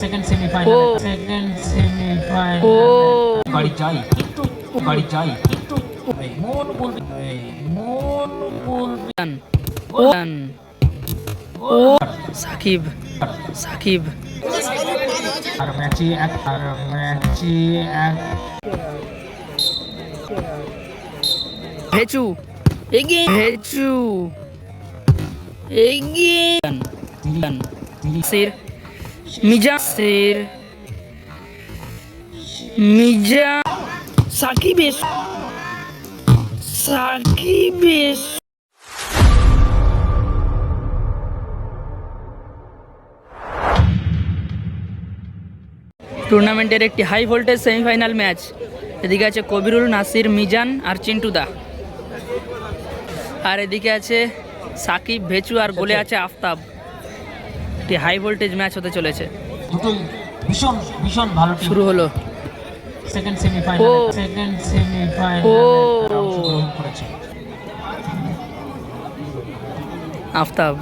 Second semifinal ও বাড়ি যাই কিন্তু মন বলবে ও সাকিব আর ম্যাচে এক ভেচু এগিয়ে মিজা সাকিব টুর্নামেন্টের একটি হাই ভোল্টেজ সেমিফাইনাল ম্যাচ। এদিকে আছে কবিরুল, নাসির, মিজান আর চিন্টুদা, আর এদিকে আছে সাকিব, ভেচু আর গোলে আছে আফতাব। একটি হাই ভোল্টেজ ম্যাচ হতে চলেছে। দুটোই ভীষণ ভালো শুরু হলো সেকেন্ড সেমিফাইনাল অংশগ্রহণ করেছে আফতাব।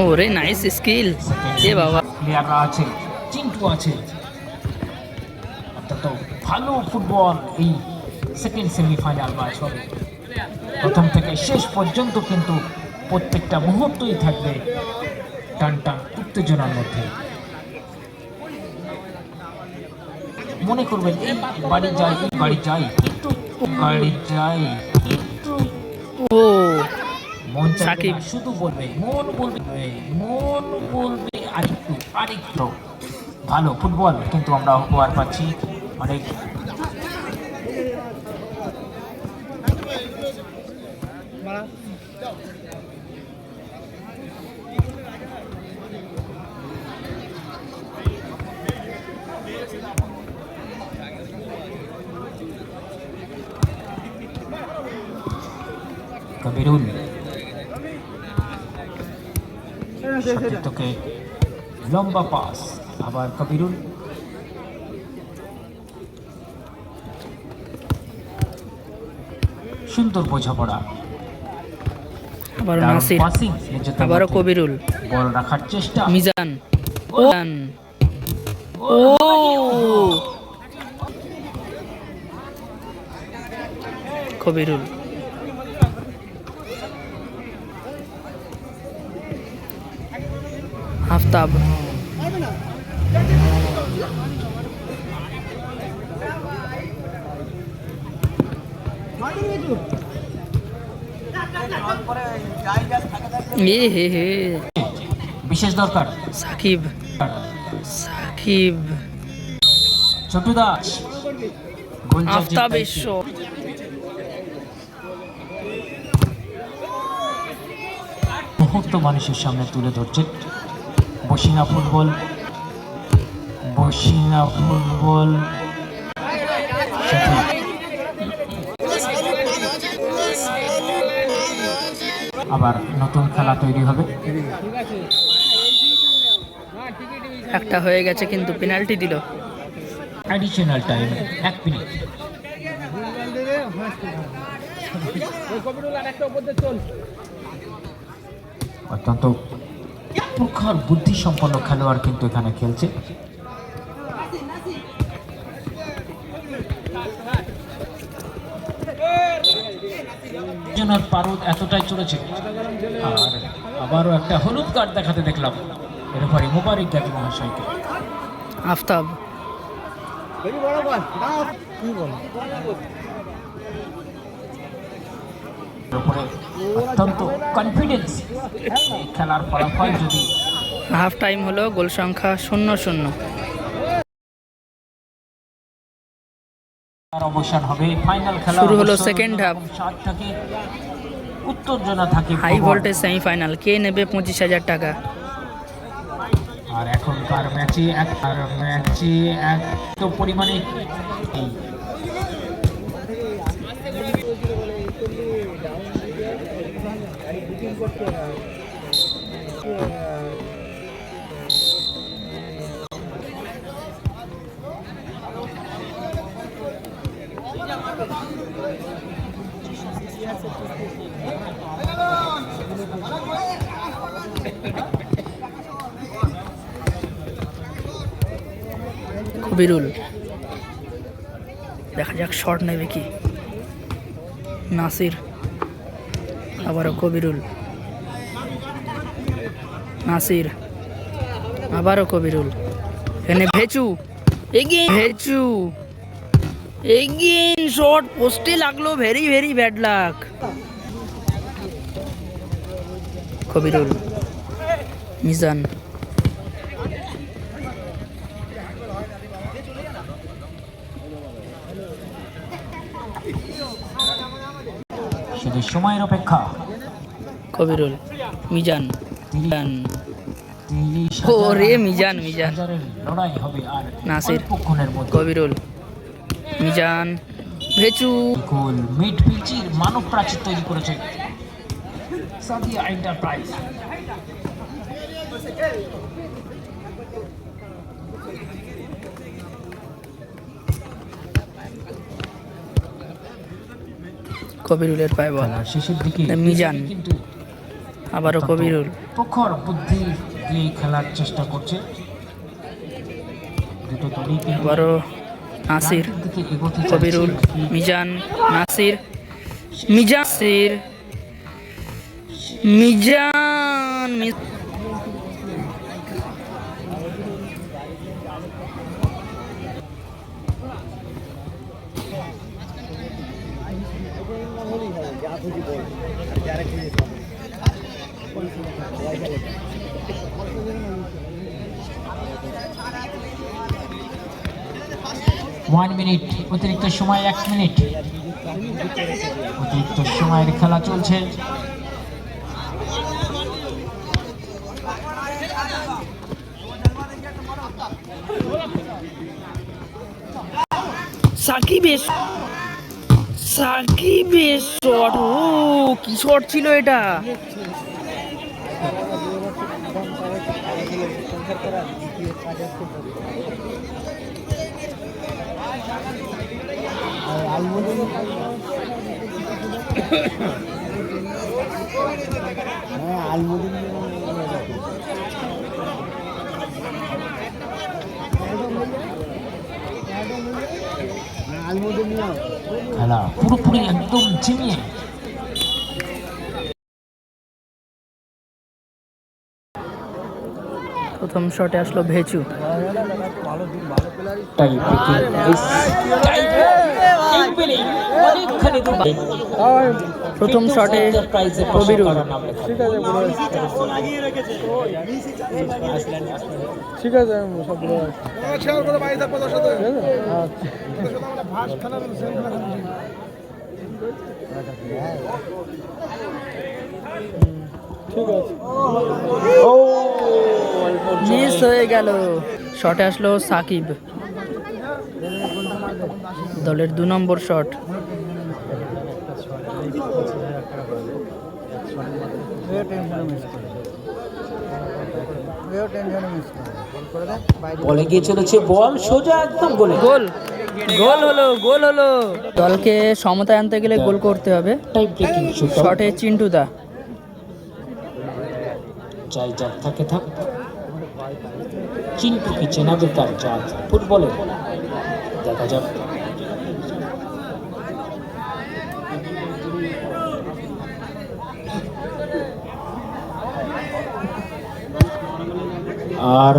ও রে, নাইস স্কিল এ বাবা। প্লেয়াররা আছে, চিন্টু আছে, অত্যন্ত ভালো ফুটবল। এই সেকেন্ড সেমিফাইনাল ম্যাচ হবে, প্রথম থেকে শেষ পর্যন্ত কিন্তু প্রত্যেকটা মুহূর্তই থাকবে টান উত্তেজনার মধ্যে। মনে করবেন এই বাড়ি যাই কিন্তু ও মন সাকিব শুধু বলবে মন বলবে আরেকটু ভালো ফুটবল কিন্তু আমরা উপহার পাচ্ছি অনেক। কবিরুল সতীর্থকে লম্বা পাস, আবার কবিরুল সুন্দর বোঝাপড়া, আবারও নাসির, আবারও কবিরুল, বল রাখার চেষ্টা, মিজান কবিরুল, আফতাব, বিশেষ দরকার সাকিব, ছোটু দাস, আফতাব মুহূর্ত মানুষের সামনে তুলে ধরছে বসিনা ফুটবল। আবার নতুন খেলা তৈরি হবে। একটা হয়ে গেছে কিন্তু পেনাল্টি দিল। Additional time 1 minute. অত্যন্ত প্রখর বুদ্ধি সম্পন্ন খেলোয়াড় কিন্তু এখানে খেলছে। পারদ এতটাই চলেছে, আর আবারও একটা হলুদ কার্ড দেখাতে দেখলাম রেফারি মোবারক গাজী মহাশয়কে। আফতাব অত্যন্ত কনফিডেন্স খেলার ফলাফল যদি হাফ টাইম হলো, গোল সংখ্যা 0-0। অবসান হবে, ফাইনাল খেলা শুরু হলো সেকেন্ড হাফ। উত্তেজনা থাকে, হাই ভোল্টেজ সেমিফাইনাল। কে নেবে 25,000 টাকা? আর এখনকার ম্যাচে এত পরিমাণে কবিরুল, দেখা যাক শট নেবে কি। নাসির, আবারও কবিরুল, নাসির, আবারও কবিরুল, এখানে ভেচু, এগেইন ভেচু, এগেইন শট পোস্টে লাগলো, very very bad luck. Kabirul, Mizan, শুধু সময়ের অপেক্ষা। কবিরুল, মিজান, মিজান, 30,000 ওরে মিজান, মিজান, হাজারের লড়াই হবে আর নাসির, অল্পক্ষণের মধ্যে। কবিরুল, মিজান, ভেচু, গোল মিড পিচির মানব প্রাচীর তৈরি করেছে সাদিয়া এন্টারপ্রাইজ। কবিরুলের পায়ে বল, খেলার শেষের দিকে মিজান, কিন্তু আবারও কবিরুল, প্রখর বুদ্ধি দিয়ে খেলার চেষ্টা করছে দুটো দলই, কিন্তু আবারও নাসির, রানের দিকে এগোতে চাইছে। কবিরুল, মিজান, নাসির, মিজান, নাসির, মিজান, ওয়ান মিনিট, অতিরিক্ত সময় 1 মিনিট, অতিরিক্ত সময়ের খেলা চলছে। সাকিবের, সাকিবের শট, ও কি শট ছিল এটা। খেলা পুরোপুরি একদম ঝিমিয়ে। প্রথম শটে আসলো ভেচু, tie breaking ace, tie breaking অনেকখানি দূর। প্রথম শটে কবিরুল, ঠিক আছে সবগুলো শেয়ার করে বাড়ি থাকবো তার সাথে ঠিক আছে। ও মিস হয়ে গেল। শটে আসলো সাকিব, দলের 2 নম্বর শট। বলে গিয়ে চলেছে বল সোজা একদম গোলে। গোল, গোল হলো, গোল হলো। দলকে সমতায় আনতে গেলে গোল করতে হবে। টাই ব্রেকিং শটে চিন্টু দা, যাই যাক থাকে থাক, চিন্টু কি চেনাবে তার জাত ফুটবলে, দেখা যাক। আর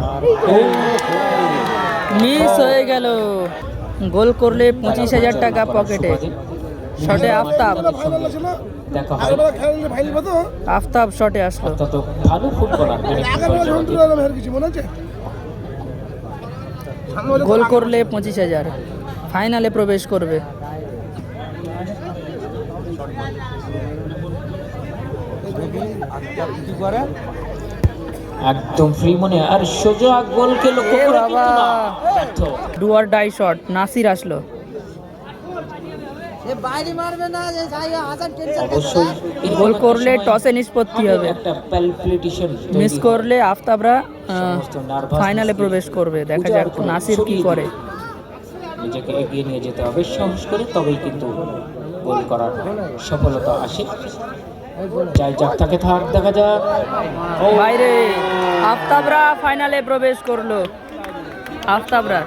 মিস হয়ে গেল। গোল করলে 25,000 টাকা পকেটে। শটে আফতাব, দেখা হয় আফতাব শটে আসলো। অত্যন্ত ভালো ফুটবলার, গোল করলে 25,000, ফাইনালে প্রবেশ করবে। একদম ফ্রি মনে আর সোজা গোলকে লক্ষ্য এ করে বাবা, কিন্তু না, ব্যর্থ। Do or die shot. Nasir আসলো, অবশ্যই গোল করলে টসে নিষ্পত্তি হবে। একটা প্যালপিটেশন মিস করলে আফতাবরা ফাইনালে প্রবেশ করবে। দেখা যাক নাসির কি করে। নিজেকে এগিয়ে নিয়ে যেতে হবে সাহস করে, তবেই কিন্তু গোল করার সফলতা আসে। যাই যাক, তাকে থাক, দেখা যাক। ও বাইরে আফতাবরা ফাইনালে প্রবেশ করলো। আফতাবরা